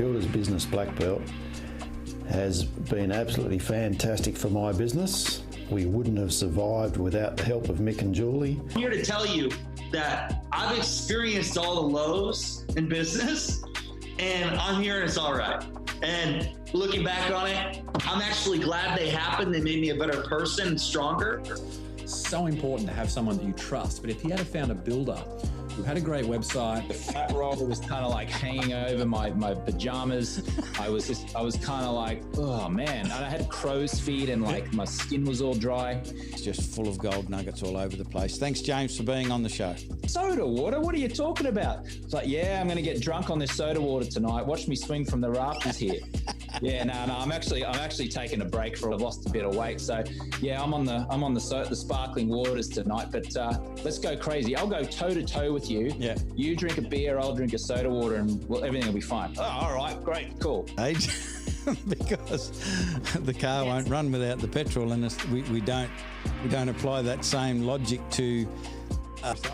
Builder's Business Black Belt has been absolutely fantastic for my business. We wouldn't have survived without the help of Mick and Julie. I'm here to tell you that I've experienced all the lows in business, and I'm here and it's all right. And looking back on it, I'm actually glad they happened. They made me a better person and stronger. So important to have someone that you trust. But if you had found a builder who had a great website, the fat roller was kind of like hanging over my pajamas. I was kind of like, oh man. And I had crow's feet and like my skin was all dry. It's just full of gold nuggets all over the place. Thanks, James, for being on the show. Soda water? What are you talking about? It's like, yeah, I'm going to get drunk on this soda water tonight. Watch me swing from the rafters here. Yeah, no, I'm actually taking a break I've lost a bit of weight. So yeah, I'm on the sparkling waters tonight. But let's go crazy. I'll go toe to toe with you. Yeah. You drink a beer, I'll drink a soda water, and everything will be fine. Oh, all right, great, cool. Because the car won't run without the petrol, and we don't apply that same logic to.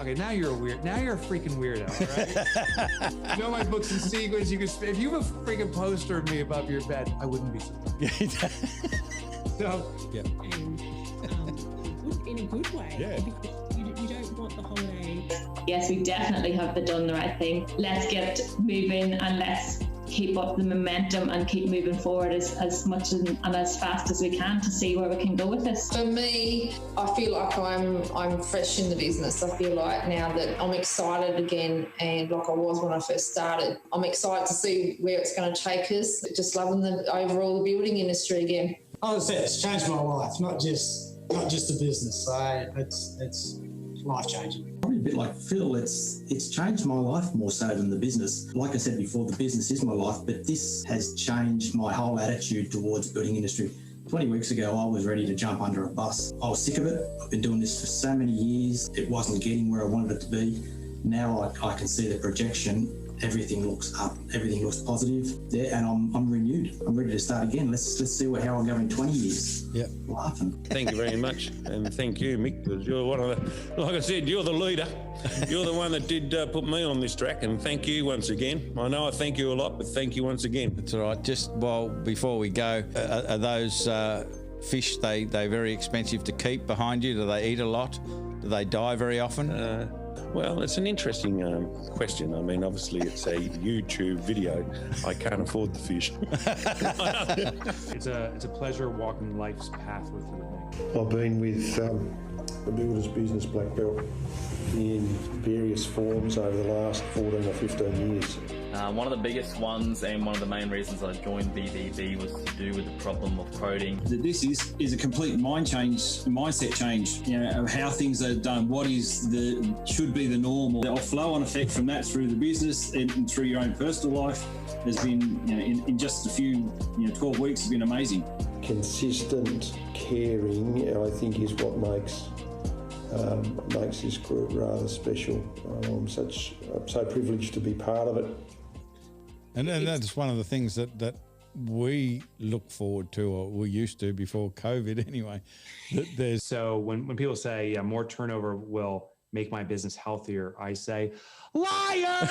Okay, now you're a freaking weirdo, right? You know my books and sequence. If you have a freaking poster of me above your bed, I wouldn't be surprised. So, yeah. And in a good way. Yeah. Because you don't want the holiday. Yes, we definitely have done the right thing. Let's get moving and let's keep up the momentum and keep moving forward as much and as fast as we can to see where we can go with this. For me, I feel like I'm fresh in the business. I feel like now that I'm excited again, and like I was when I first started, I'm excited to see where it's going to take us. Just loving the overall building industry again. As I said, it's changed my life, not just the business. So it's life-changing. Probably a bit like Phil, it's changed my life more so than the business. Like I said before, the business is my life, but this has changed my whole attitude towards the building industry. 20 weeks ago, I was ready to jump under a bus. I was sick of it. I've been doing this for so many years. It wasn't getting where I wanted it to be. Now I can see the projection. Everything looks up. Everything looks positive. Yeah, and I'm renewed. I'm ready to start again. Let's see how I'll go in 20 years. Yeah, laughing. Thank you very much, and thank you, Mick, because you're one of the. Like I said, you're the leader. You're the one that did put me on this track, and thank you once again. I know I thank you a lot, but thank you once again. That's all right. Just before we go, are those fish they very expensive to keep behind you? Do they eat a lot? Do they die very often? Well, it's an interesting question. I mean, obviously, it's a YouTube video. I can't afford the fish. it's a pleasure walking life's path with you. I've been with the Builder's Business Black Belt in various forms over the last 14 or 15 years. One of the biggest ones and one of the main reasons I joined BBB was to do with the problem of quoting. This is a complete mindset change. You know, how things are done, what should be the norm. The flow-on effect from that through the business and through your own personal life has been, in just a few, 12 weeks has been amazing. Consistent caring, I think, is what makes this group rather special. I'm so privileged to be part of it. And that's one of the things that we look forward to, or we used to before COVID anyway. So when people say more turnover will make my business healthier, I say, liar!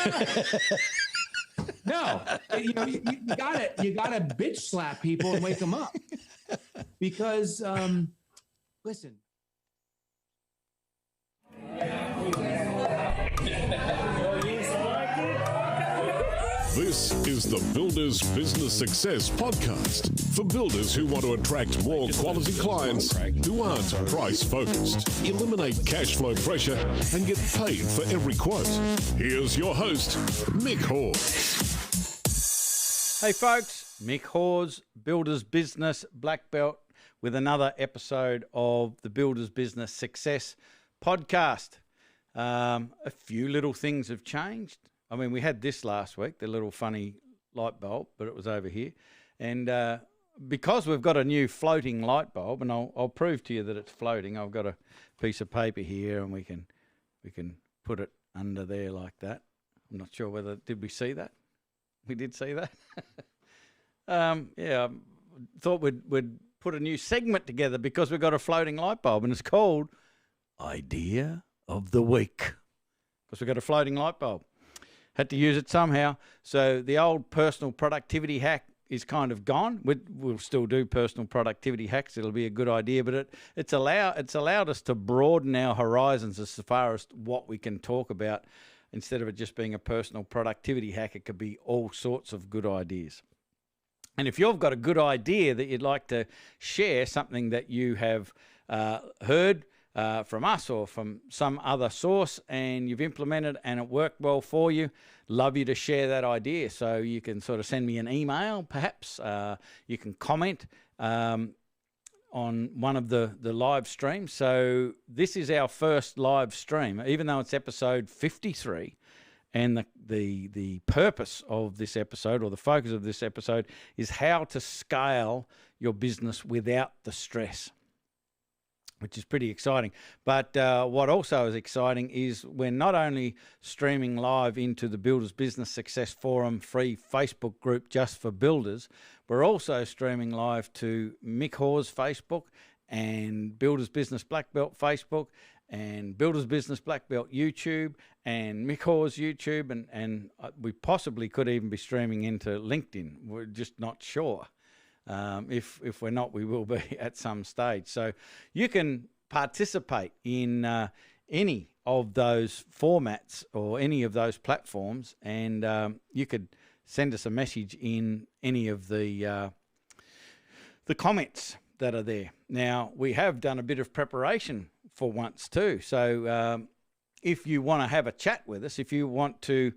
No, you gotta bitch slap people and wake them up. Because, listen. This is the Builders Business Success Podcast for builders who want to attract more quality clients who aren't price focused, eliminate cash flow pressure, and get paid for every quote. Here's your host, Mick Hawes. Hey folks, Mick Hawes, Builders Business Black Belt, with another episode of the Builders Business Success Podcast. A few little things have changed. I mean, we had this last week, the little funny light bulb, but it was over here. And because we've got a new floating light bulb, and I'll prove to you that it's floating. I've got a piece of paper here, and we can put it under there like that. I'm not sure did we see that? We did see that. I thought we'd put a new segment together because we've got a floating light bulb, and it's called Idea of the Week because we've got a floating light bulb. had to use it somehow. So the old personal productivity hack is kind of gone. We'll still do personal productivity hacks. It'll be a good idea, but it's allowed us to broaden our horizons as far as what we can talk about. Instead of it just being a personal productivity hack, it could be all sorts of good ideas. And if you've got a good idea that you'd like to share, something that you have heard from us or from some other source and you've implemented and it worked well for you, love you to share that idea. So you can sort of send me an email, perhaps. You can comment on one of the live streams. So this is our first live stream, even though it's episode 53. And the purpose of this episode, or the focus of this episode, is how to scale your business without the stress, which is pretty exciting. But what also is exciting is we're not only streaming live into the Builders Business Success Forum free Facebook group just for builders, we're also streaming live to Mick Hawes Facebook and Builders Business Black Belt Facebook and Builders Business Black Belt YouTube and Mick Hawes YouTube, and we possibly could even be streaming into LinkedIn. We're just not sure. If we're not, we will be at some stage. So you can participate in any of those formats or any of those platforms, and you could send us a message in any of the comments that are there. Now, we have done a bit of preparation for once too. So if you want to have a chat with us, if you want to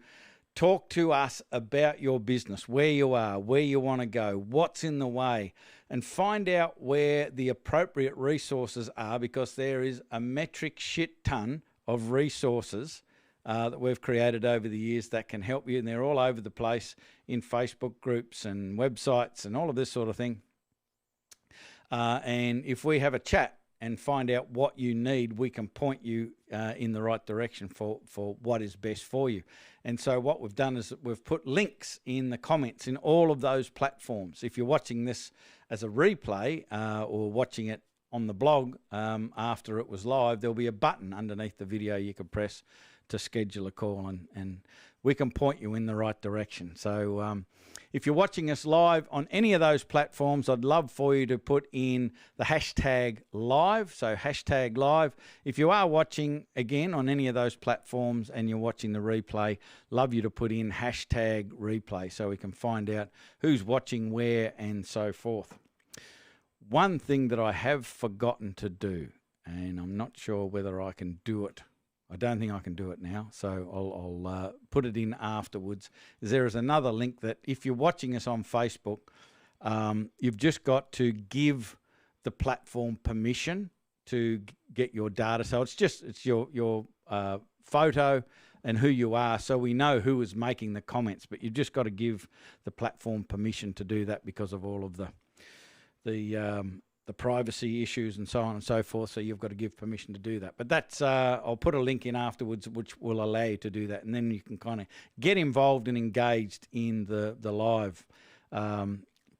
talk to us about your business, where you are, where you want to go, what's in the way, and find out where the appropriate resources are, because there is a metric shit ton of resources that we've created over the years that can help you, and they're all over the place in Facebook groups and websites and all of this sort of thing. And if we have a chat and find out what you need, we can point you in the right direction for what is best for you. And so what we've done is we've put links in the comments in all of those platforms. If you're watching this as a replay or watching it on the blog after it was live, there'll be a button underneath the video you can press to schedule a call, and we can point you in the right direction. So if you're watching us live on any of those platforms, I'd love for you to put in the hashtag live. So hashtag live. If you are watching again on any of those platforms and you're watching the replay, love you to put in hashtag replay so we can find out who's watching where and so forth. One thing that I have forgotten to do, and I'm not sure whether I can do it. I don't think I can do it now, so I'll put it in afterwards. There is another link that if you're watching us on Facebook, you've just got to give the platform permission to get your data. So it's your photo and who you are, so we know who is making the comments. But you've just got to give the platform permission to do that because of all of the privacy issues and so on and so forth. So you've got to give permission to do that. But that's I'll put a link in afterwards which will allow you to do that, and then you can kind of get involved and engaged in the live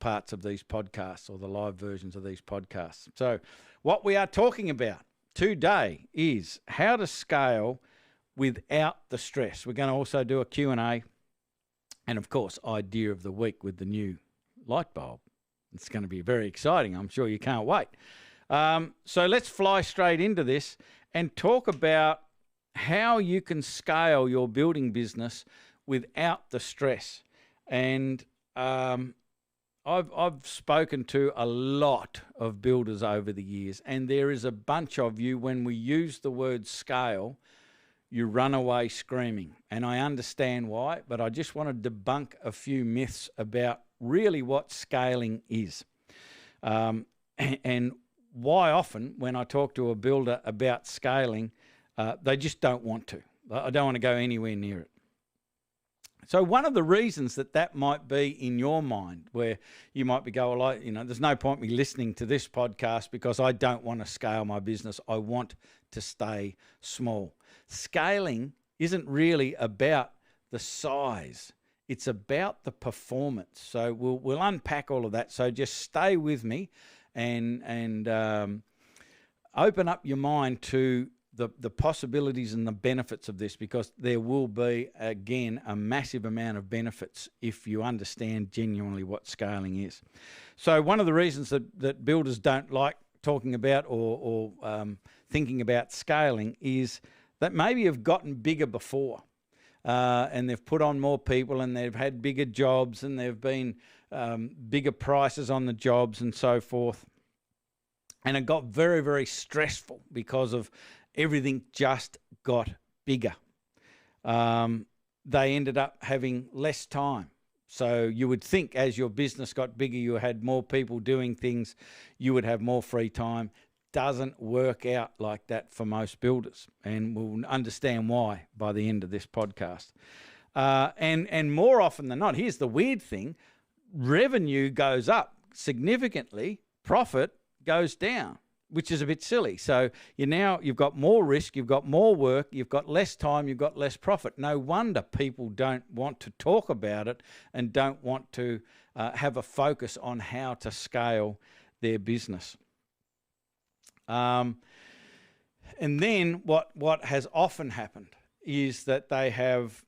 parts of these podcasts, or the live versions of these podcasts. So what we are talking about today is how to scale without the stress. We're going to also do a Q&A, and of course idea of the week with the new light bulb. It's going to be very exciting. I'm sure you can't wait. So let's fly straight into this and talk about how you can scale your building business without the stress. And I've spoken to a lot of builders over the years, and there is a bunch of you, when we use the word scale, you run away screaming. And I understand why, but I just want to debunk a few myths about really what scaling is. And why often when I talk to a builder about scaling, they just don't want to. I don't want to go anywhere near it. So one of the reasons that might be in your mind, where you might be going, there's no point me listening to this podcast because I don't want to scale my business. I want to stay small. Scaling isn't really about the size. It's about the performance. So we'll unpack all of that. So just stay with me and open up your mind to the possibilities and the benefits of this, because there will be, again, a massive amount of benefits if you understand genuinely what scaling is. So one of the reasons that builders don't like talking about or thinking about scaling is that maybe you've gotten bigger before and they've put on more people and they've had bigger jobs and there've been bigger prices on the jobs and so forth. And it got very, very stressful because of everything just got bigger. They ended up having less time. So you would think as your business got bigger, you had more people doing things, you would have more free time. Doesn't work out like that for most builders. And we'll understand why by the end of this podcast. And more often than not, here's the weird thing, revenue goes up significantly, profit goes down, which is a bit silly. So you've got more risk, you've got more work, you've got less time, you've got less profit. No wonder people don't want to talk about it and don't want to have a focus on how to scale their business. And then what has often happened is that they have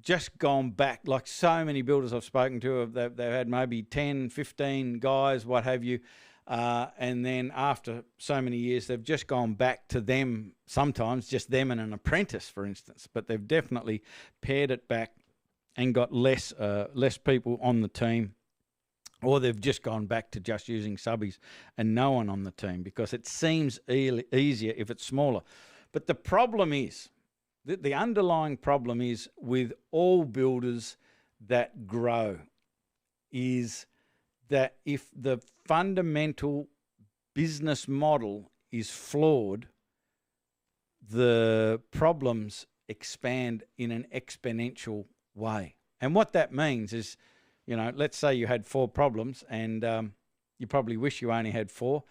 just gone back, like so many builders I've spoken to, they've had maybe 10, 15 guys, what have you, and then after so many years, they've just gone back to them, sometimes just them and an apprentice, for instance, but they've definitely pared it back and got less people on the team, or they've just gone back to just using subbies and no one on the team because it seems easier if it's smaller. But the problem is, the underlying problem is with all builders that grow is that if the fundamental business model is flawed, the problems expand in an exponential way. And what that means is, let's say you had 4 problems and you probably wish you only had 4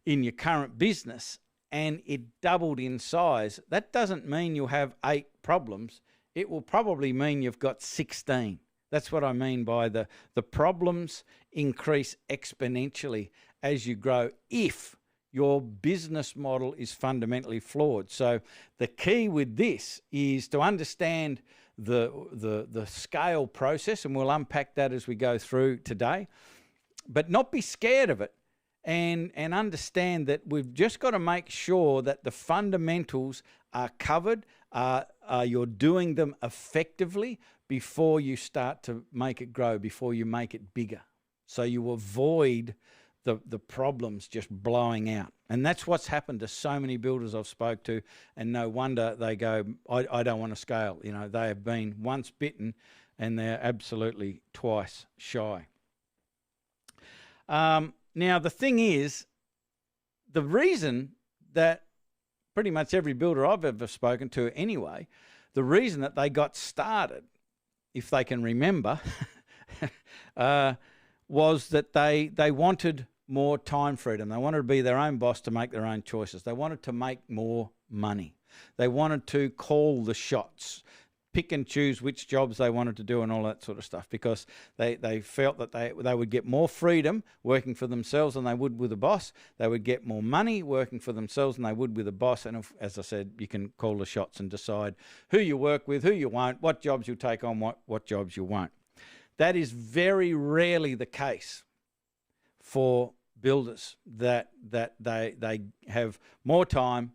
in your current business and it doubled in size. That doesn't mean you'll have 8 problems. It will probably mean you've got 16. That's what I mean by the problems increase exponentially as you grow if your business model is fundamentally flawed. So the key with this is to understand the scale process, and we'll unpack that as we go through today, but not be scared of it and understand that we've just got to make sure that the fundamentals are covered, you're doing them effectively before you start to make it grow, before you make it bigger. So you avoid the problems just blowing out. And that's what's happened to so many builders I've spoke to, and no wonder they go, I don't want to scale. They have been once bitten and they're absolutely twice shy. Now, the thing is, the reason that pretty much every builder I've ever spoken to anyway, the reason that they got started, if they can remember, was that they wanted more time freedom. They wanted to be their own boss, to make their own choices. They wanted to make more money. They wanted to call the shots, pick and choose which jobs they wanted to do and all that sort of stuff, because they felt that they would get more freedom working for themselves than they would with a boss. They would get more money working for themselves than they would with a boss. And as I said, you can call the shots and decide who you work with, who you won't, what jobs you'll take on, what jobs you won't. That is very rarely the case for builders, that they have more time,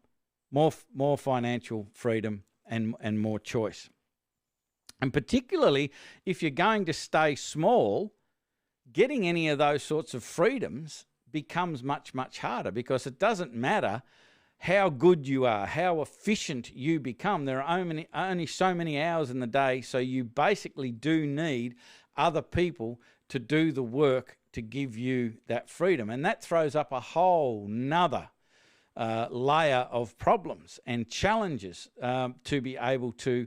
more financial freedom and more choice. And particularly if you're going to stay small, getting any of those sorts of freedoms becomes much, much harder, because it doesn't matter how good you are, how efficient you become. There are only so many hours in the day, so you basically do need other people to do the work to give you that freedom. And that throws up a whole nother layer of problems and challenges to be able to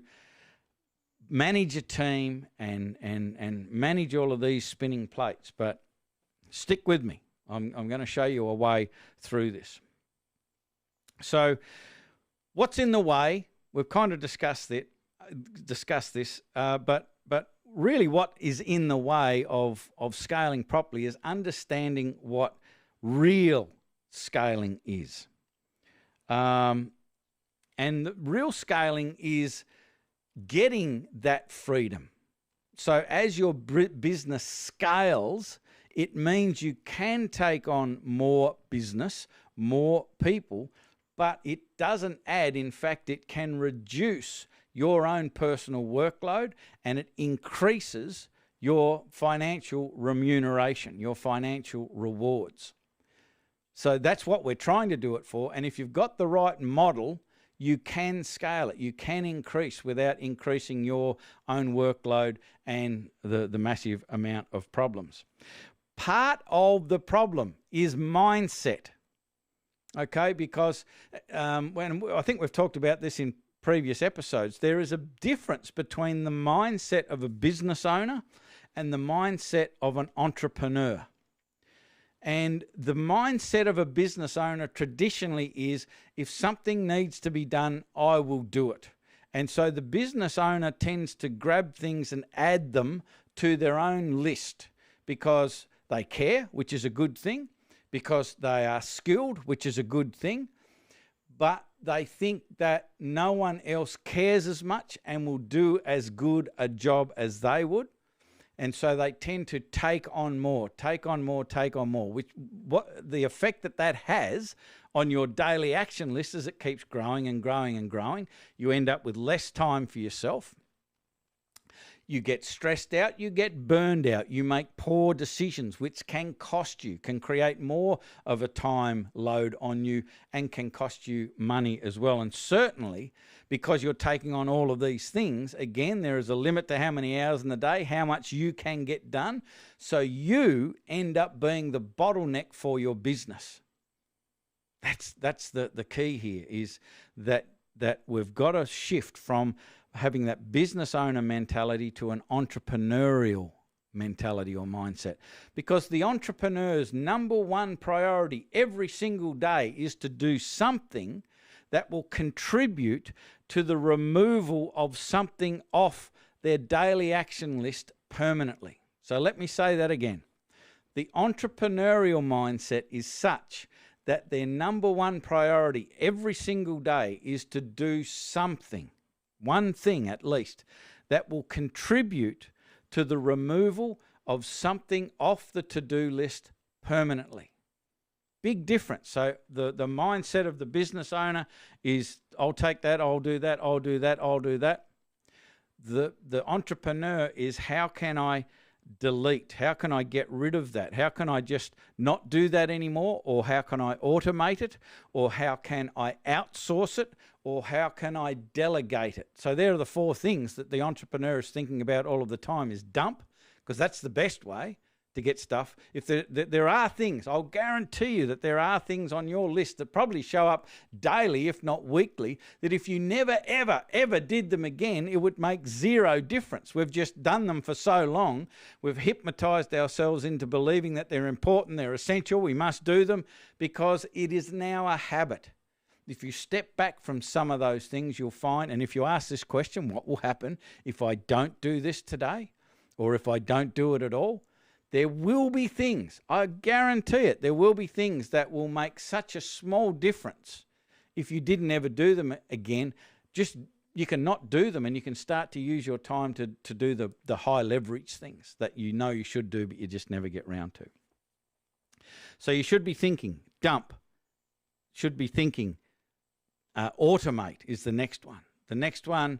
manage a team and manage all of these spinning plates. But stick with me. I'm going to show you a way through this. So what's in the way? We've kind of discussed this, but really what is in the way of scaling properly is understanding what real scaling is. And the real scaling is getting that freedom. So as your business scales, it means you can take on more business, more people, but it doesn't add. In fact, it can reduce your own personal workload, and it increases your financial remuneration, your financial rewards. So that's what we're trying to do it for. And if you've got the right model, you can scale it. You can increase without increasing your own workload and the massive amount of problems. Part of the problem is mindset. Okay, because when I think we've talked about this in previous episodes, there is a difference between the mindset of a business owner and the mindset of an entrepreneur. And the mindset of a business owner traditionally is, if something needs to be done, I will do it. And so the business owner tends to grab things and add them to their own list because they care, which is a good thing, because they are skilled, which is a good thing, but they think that no one else cares as much and will do as good a job as they would. And so they tend to take on more, which what the effect that has on your daily action list is it keeps growing and growing and growing. You end up with less time for yourself. You get stressed out, you get burned out, you make poor decisions, which can cost you, can create more of a time load on you and can cost you money as well. And certainly, because you're taking on all of these things, again, there is a limit to how many hours in the day, how much you can get done. So you end up being the bottleneck for your business. That's the key here, is that we've got to shift from having that business owner mentality to an entrepreneurial mentality or mindset. Because the entrepreneur's number one priority every single day is to do something that will contribute to the removal of something off their daily action list permanently. So let me say that again. The entrepreneurial mindset is such that their number one priority every single day is to do something, one thing at least, that will contribute to the removal of something off the to-do list permanently. Big difference. So the mindset of the business owner is, I'll take that, I'll do that, I'll do that, I'll do that. The entrepreneur is, how can I delete? How can I get rid of that? How can I just not do that anymore? Or how can I automate it? Or how can I outsource it? Or how can I delegate it? So there are the four things that the entrepreneur is thinking about all of the time, is dump, because that's the best way to get stuff. If there are things, I'll guarantee you that there are things on your list that probably show up daily, if not weekly, that if you never, ever, ever did them again, it would make zero difference. We've just done them for so long. We've hypnotized ourselves into believing that they're important, they're essential, we must do them, because it is now a habit. If you step back from some of those things, you'll find, and if you ask this question, what will happen if I don't do this today? Or if I don't do it at all? There will be things, I guarantee it, there will be things that will make such a small difference. If you didn't ever do them again, just you can not do them and you can start to use your time to do the high leverage things that you know you should do, but you just never get round to. So you should be thinking dump, should be thinking automate is the next one. The next one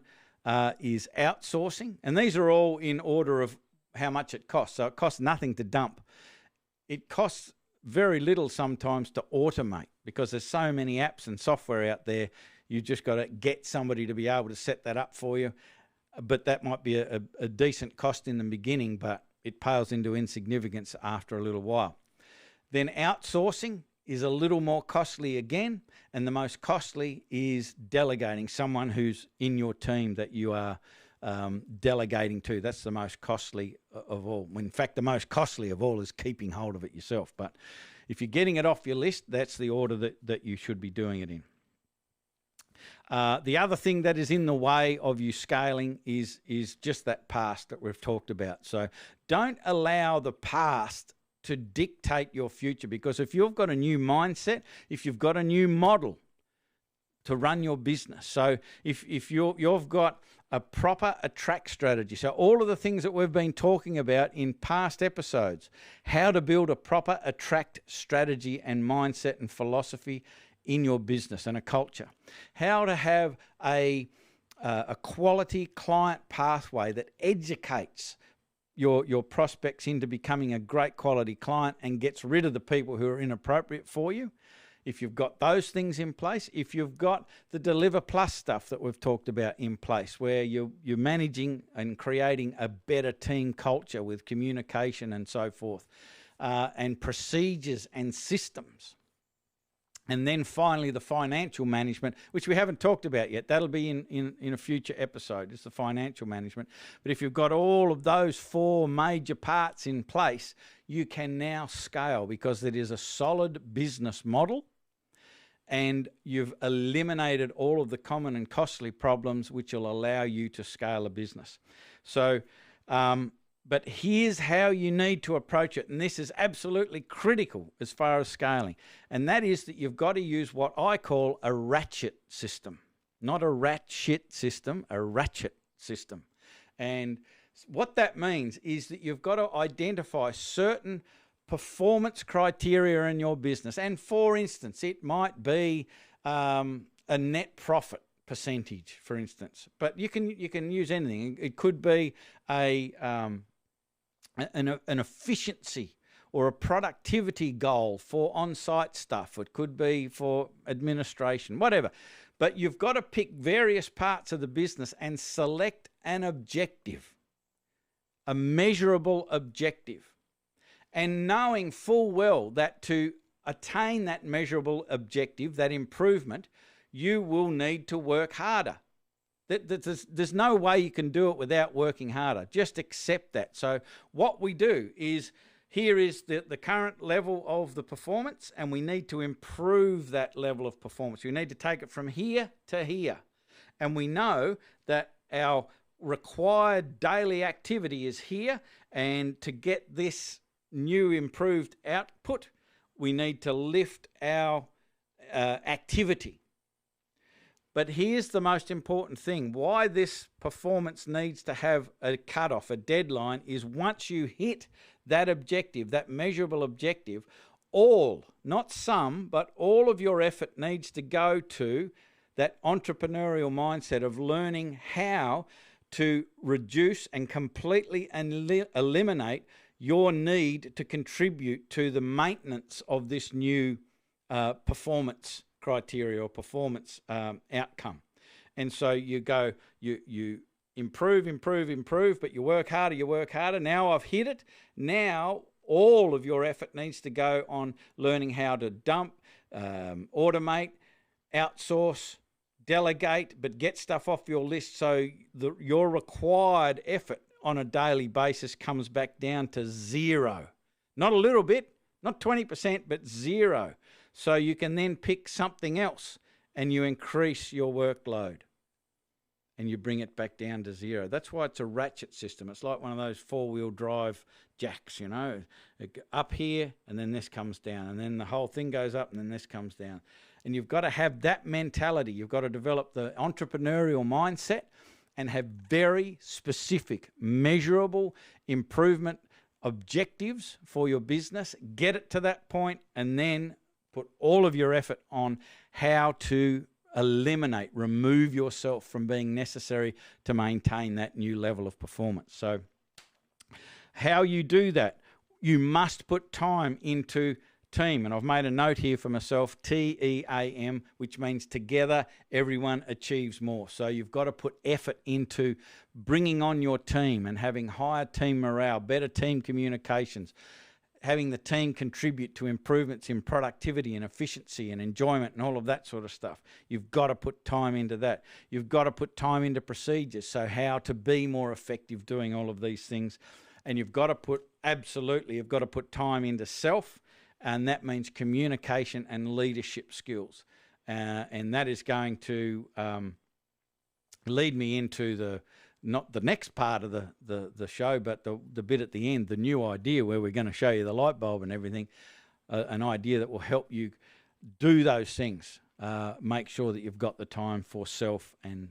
is outsourcing, and these are all in order of how much it costs. So it costs nothing to dump. It costs very little sometimes to automate, because there's so many apps and software out there. You just got to get somebody to be able to set that up for you. But that might be a decent cost in the beginning, but it pales into insignificance after a little while. Then outsourcing is a little more costly again, and the most costly is delegating, someone who's in your team that you are delegating to. That's the most costly of all. In fact, the most costly of all is keeping hold of it yourself. But if you're getting it off your list, that's the order that you should be doing it in. The other thing that is in the way of you scaling is just that past that we've talked about. So don't allow the past to dictate your future, because if you've got a new mindset, if you've got a new model, to run your business. So if you've got a proper attract strategy, so all of the things that we've been talking about in past episodes, how to build a proper attract strategy and mindset and philosophy in your business and a culture, how to have a quality client pathway that educates your prospects into becoming a great quality client and gets rid of the people who are inappropriate for you. If you've got those things in place, if you've got the Deliver Plus stuff that we've talked about in place, where you're managing and creating a better team culture with communication and so forth, and procedures and systems. And then finally, the financial management, which we haven't talked about yet. That'll be in a future episode. It's the financial management. But if you've got all of those 4 major parts in place, you can now scale because it is a solid business model and you've eliminated all of the common and costly problems which will allow you to scale a business. So, but here's how you need to approach it, and this is absolutely critical as far as scaling, and that is that you've got to use what I call a ratchet system. Not a ratchet system, a ratchet system. And what that means is that you've got to identify certain performance criteria in your business, and for instance, it might be a net profit percentage, for instance, but you can use anything. It could be an efficiency or a productivity goal for on-site stuff. It could be for administration, whatever. But you've got to pick various parts of the business and select an objective, a measurable objective. And knowing full well that to attain that measurable objective, that improvement, you will need to work harder. There's no way you can do it without working harder. Just accept that. So what we do is, here is the current level of the performance, and we need to improve that level of performance. We need to take it from here to here. And we know that our required daily activity is here, and to get this new improved output, we need to lift our activity. But here's the most important thing. Why this performance needs to have a cutoff, a deadline, is once you hit that objective, that measurable objective, all, not some, but all of your effort needs to go to that entrepreneurial mindset of learning how to reduce and completely eliminate your need to contribute to the maintenance of this new performance criteria or performance outcome. And so you go, you improve, but you work harder. Now I've hit it. Now all of your effort needs to go on learning how to dump, automate, outsource, delegate, but get stuff off your list so your required effort on a daily basis comes back down to 0. Not a little bit, not 20%, but 0. So you can then pick something else and you increase your workload and you bring it back down to 0. That's why it's a ratchet system. It's like one of those 4-wheel drive jacks, you know, up here and then this comes down and then the whole thing goes up and then this comes down. And you've got to have that mentality. You've got to develop the entrepreneurial mindset and have very specific, measurable improvement objectives for your business. Get it to that point and then put all of your effort on how to remove yourself from being necessary to maintain that new level of performance. So how you do that, you must put time into team. And I've made a note here for myself, TEAM, which means together everyone achieves more. So you've got to put effort into bringing on your team and having higher team morale, better team communications, having the team contribute to improvements in productivity and efficiency and enjoyment and all of that sort of stuff. You've got to put time into that. You've got to put time into procedures, so how to be more effective doing all of these things. And you've got to put time into self, and that means communication and leadership skills. And that is going to lead me into not the next part of the show, but the bit at the end, the new idea where we're going to show you the light bulb and everything, an idea that will help you do those things. make sure that you've got the time for self and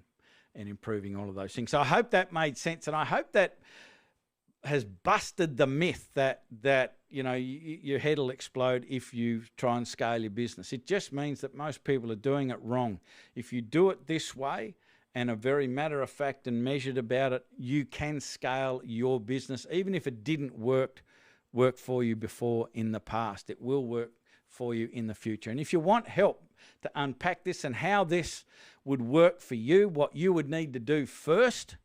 improving all of those things. So I hope that made sense, and I hope that has busted the myth that your head will explode if you try and scale your business. It just means that most people are doing it wrong. If you do it this way and are very matter of fact and measured about it, you can scale your business, even if it didn't work for you before in the past. It will work for you in the future. And if you want help to unpack this and how this would work for you, what you would need to do first,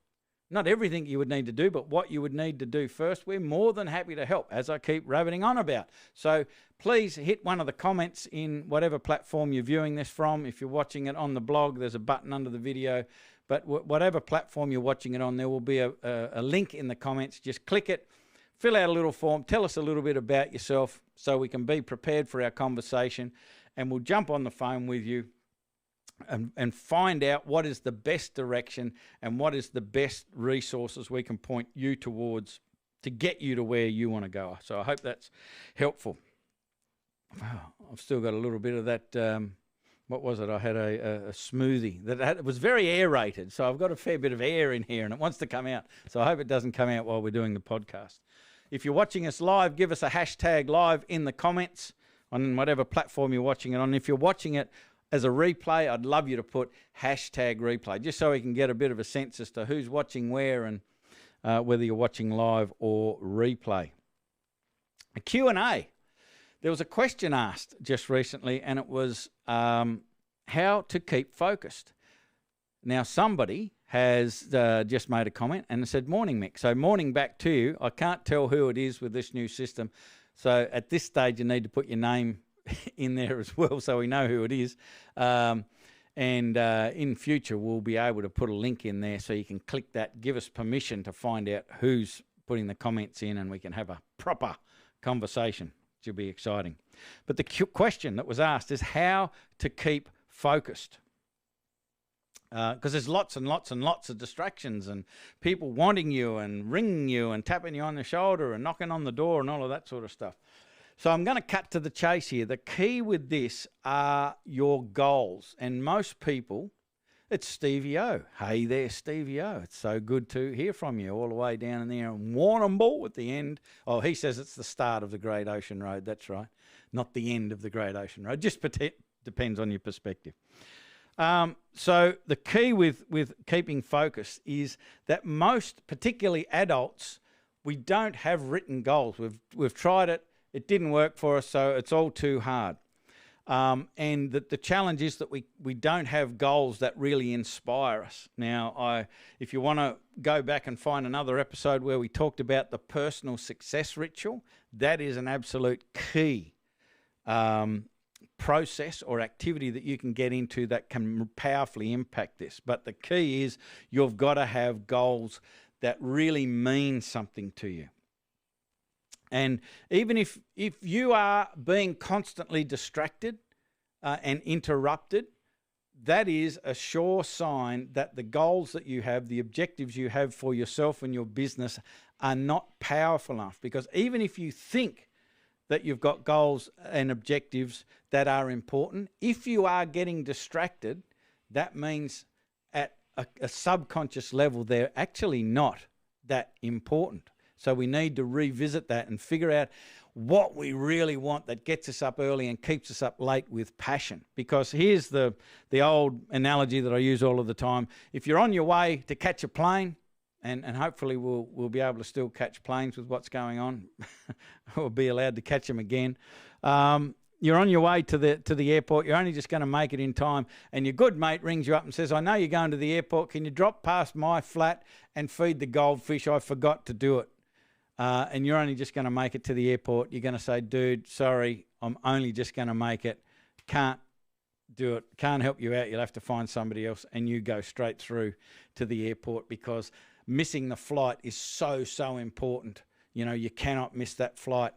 not everything you would need to do, but what you would need to do first, we're more than happy to help, as I keep rabbiting on about. So please hit one of the comments in whatever platform you're viewing this from. If you're watching it on the blog, there's a button under the video. But whatever platform you're watching it on, there will be a link in the comments. Just click it, fill out a little form, tell us a little bit about yourself so we can be prepared for our conversation, and we'll jump on the phone with you and find out what is the best direction and what is the best resources we can point you towards to get you to where you want to go. So I hope that's helpful. Wow, I've still got a little bit of that, what was it? I had a smoothie it was very aerated, so I've got a fair bit of air in here and it wants to come out. So I hope it doesn't come out while we're doing the podcast. If you're watching us live, give us a hashtag live in the comments on whatever platform you're watching it on. If you're watching it as a replay, I'd love you to put hashtag replay, just so we can get a bit of a sense as to who's watching where and whether you're watching live or replay. A Q&A. There was a question asked just recently, and it was how to keep focused. Now, somebody has just made a comment and said, "Morning, Mick." So morning back to you. I can't tell who it is with this new system. So at this stage, you need to put your name in there as well so we know who it is. And in future, we'll be able to put a link in there so you can click that, give us permission to find out who's putting the comments in, and we can have a proper conversation, which will be exciting. But the question that was asked is how to keep focused. Because there's lots and lots and lots of distractions and people wanting you and ringing you and tapping you on the shoulder and knocking on the door and all of that sort of stuff. So I'm going to cut to the chase here. The key with this are your goals. And most people, it's Stevie O. Hey there, Stevie O. It's so good to hear from you all the way down in there in Warrnambool at the end. Oh, he says it's the start of the Great Ocean Road. That's right. Not the end of the Great Ocean Road. Just depends on your perspective. So the key with keeping focus is that most, particularly adults, we don't have written goals. We've tried it. It didn't work for us, so it's all too hard. And the challenge is that we don't have goals that really inspire us. Now, if you want to go back and find another episode where we talked about the personal success ritual, that is an absolute key process or activity that you can get into that can powerfully impact this. But the key is you've got to have goals that really mean something to you. And even if you are being constantly distracted and interrupted, that is a sure sign that the goals that you have, the objectives you have for yourself and your business are not powerful enough. Because even if you think that you've got goals and objectives that are important, if you are getting distracted, that means at a subconscious level they're actually not that important. So we need to revisit that and figure out what we really want that gets us up early and keeps us up late with passion. Because here's the old analogy that I use all of the time. If you're on your way to catch a plane, and hopefully we'll be able to still catch planes with what's going on, or be allowed to catch them again. You're on your way to the airport. You're only just going to make it in time, and your good mate rings you up and says, "I know you're going to the airport. Can you drop past my flat and feed the goldfish? I forgot to do it." And you're only just going to make it to the airport. You're going to say, "Dude, sorry, I'm only just going to make it. Can't do it. Can't help you out. You'll have to find somebody else." And you go straight through to the airport because missing the flight is so important. You know, you cannot miss that flight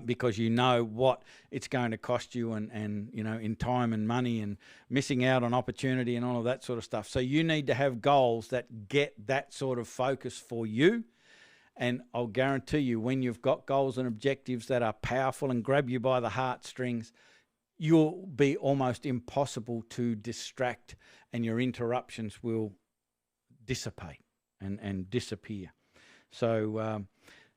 because you know what it's going to cost you and you know, in time and money, and missing out on opportunity and all of that sort of stuff. So you need to have goals that get that sort of focus for you. And I'll guarantee you, when you've got goals and objectives that are powerful and grab you by the heartstrings, you'll be almost impossible to distract, and your interruptions will dissipate and disappear. So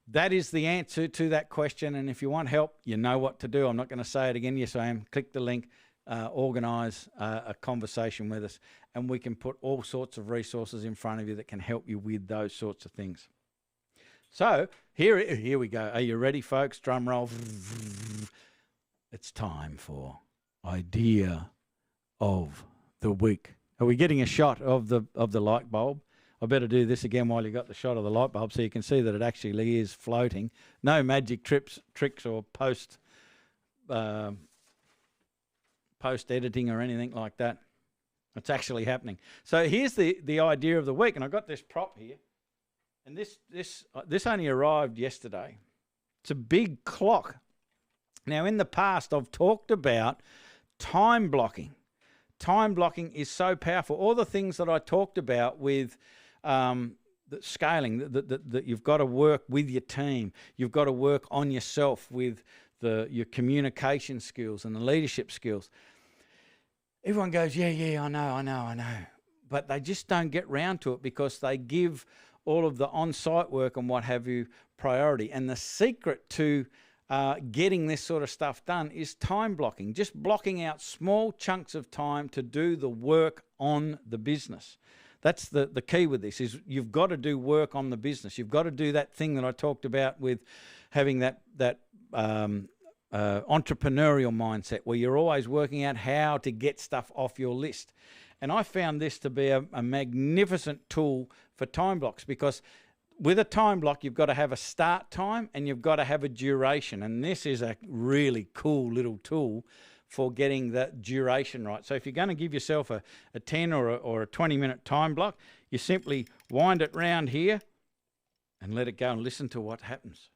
that is the answer to that question. And if you want help, you know what to do. I'm not going to say it again. Yes, I am. Click the link, organise a conversation with us, and we can put all sorts of resources in front of you that can help you with those sorts of things. So here we go. Are you ready, folks? Drum roll. It's time for idea of the week. Are we getting a shot of the light bulb? I better do this again while you got the shot of the light bulb so you can see that it actually is floating. No magic tricks or post editing or anything like that. It's actually happening. So here's the idea of the week, and I got this prop here, and this only arrived yesterday. It's a big clock. Now, in the past, I've talked about time blocking. Time blocking is so powerful. All the things that I talked about with the scaling, that you've got to work with your team. You've got to work on yourself with your communication skills and the leadership skills. Everyone goes, yeah, I know. But they just don't get round to it because they give all of the on-site work and what have you priority. And the secret to getting this sort of stuff done is time blocking, just blocking out small chunks of time to do the work on the business. That's the key with this, is you've got to do work on the business. You've got to do that thing that I talked about with having that entrepreneurial mindset where you're always working out how to get stuff off your list. And I found this to be a magnificent tool for time blocks, because with a time block, you've got to have a start time and you've got to have a duration. And this is a really cool little tool for getting that duration right. So if you're going to give yourself a 10 or a 20-minute time block, you simply wind it round here and let it go and listen to what happens.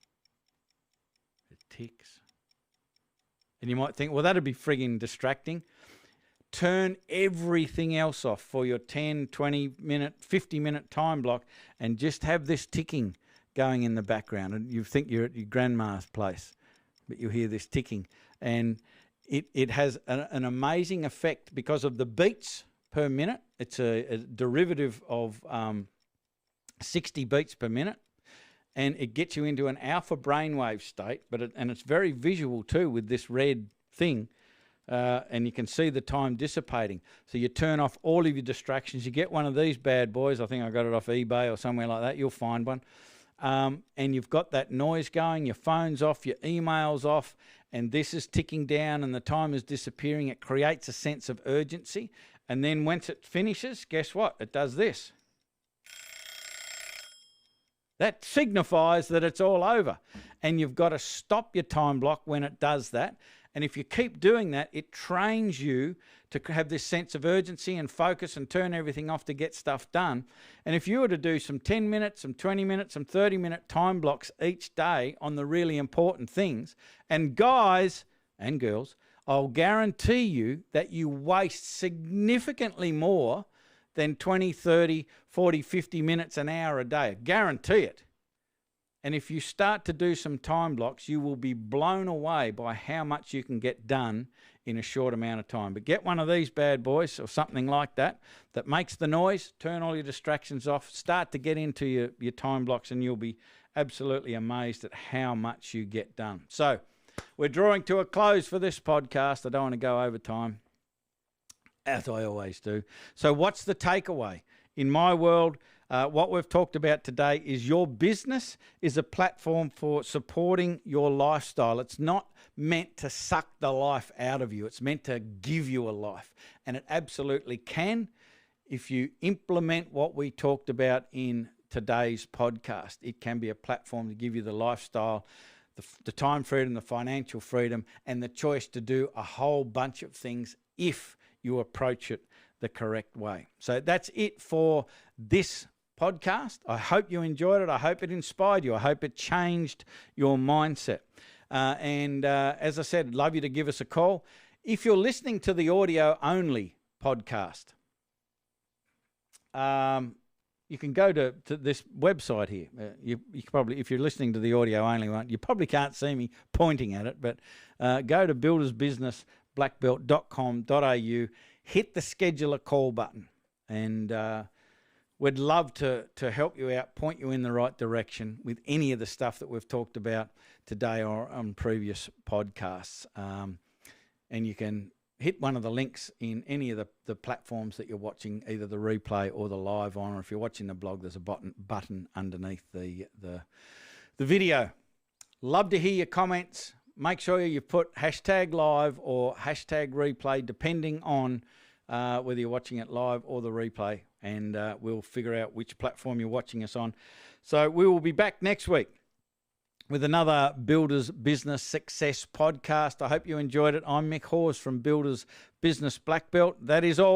It ticks. And you might think, well, that'd be frigging distracting. Turn everything else off for your 10, 20-minute, 50-minute time block and just have this ticking going in the background. And you think you're at your grandma's place, but you hear this ticking. And it has an amazing effect because of the beats per minute. It's a derivative of 60 beats per minute. And it gets you into an alpha brainwave state, and it's very visual too with this red thing. And you can see the time dissipating. So you turn off all of your distractions. You get one of these bad boys. I think I got it off eBay or somewhere like that. You'll find one. And you've got that noise going. Your phone's off. Your email's off. And this is ticking down and the time is disappearing. It creates a sense of urgency. And then once it finishes, guess what? It does this. That signifies that it's all over. And you've got to stop your time block when it does that. And if you keep doing that, it trains you to have this sense of urgency and focus and turn everything off to get stuff done. And if you were to do some 10 minutes, some 20 minutes, some 30-minute time blocks each day on the really important things, and guys and girls, I'll guarantee you that you waste significantly more than 20, 30, 40, 50 minutes an hour a day. I guarantee it. And if you start to do some time blocks, you will be blown away by how much you can get done in a short amount of time. But get one of these bad boys or something like that makes the noise, turn all your distractions off, start to get into your time blocks, and you'll be absolutely amazed at how much you get done. So we're drawing to a close for this podcast. I don't want to go over time, as I always do. So what's the takeaway? In my world, what we've talked about today is your business is a platform for supporting your lifestyle. It's not meant to suck the life out of you. It's meant to give you a life. And it absolutely can if you implement what we talked about in today's podcast. It can be a platform to give you the lifestyle, the time freedom, the financial freedom, and the choice to do a whole bunch of things if you approach it the correct way. So that's it for this podcast. I hope you enjoyed it. I hope it inspired you. I hope it changed your mindset. And as I said, I'd love you to give us a call. If you're listening to the audio only podcast, you can go to this website here. You probably, if you're listening to the audio only one, you probably can't see me pointing at it, but go to buildersbusiness.com businessblackbelt.com.au. Hit the schedule a call button, and we'd love to help you out, point you in the right direction with any of the stuff that we've talked about today or on previous podcasts. And you can hit one of the links in any of the platforms that you're watching, either the replay or the live on, or if you're watching the blog, there's a button underneath the video. Love to hear your comments. Make sure you put hashtag live or hashtag replay, depending on whether you're watching it live or the replay, and we'll figure out which platform you're watching us on. So we will be back next week with another Builders Business Success podcast. I hope you enjoyed it. I'm Mick Hawes from Builders Business Black Belt. That is all.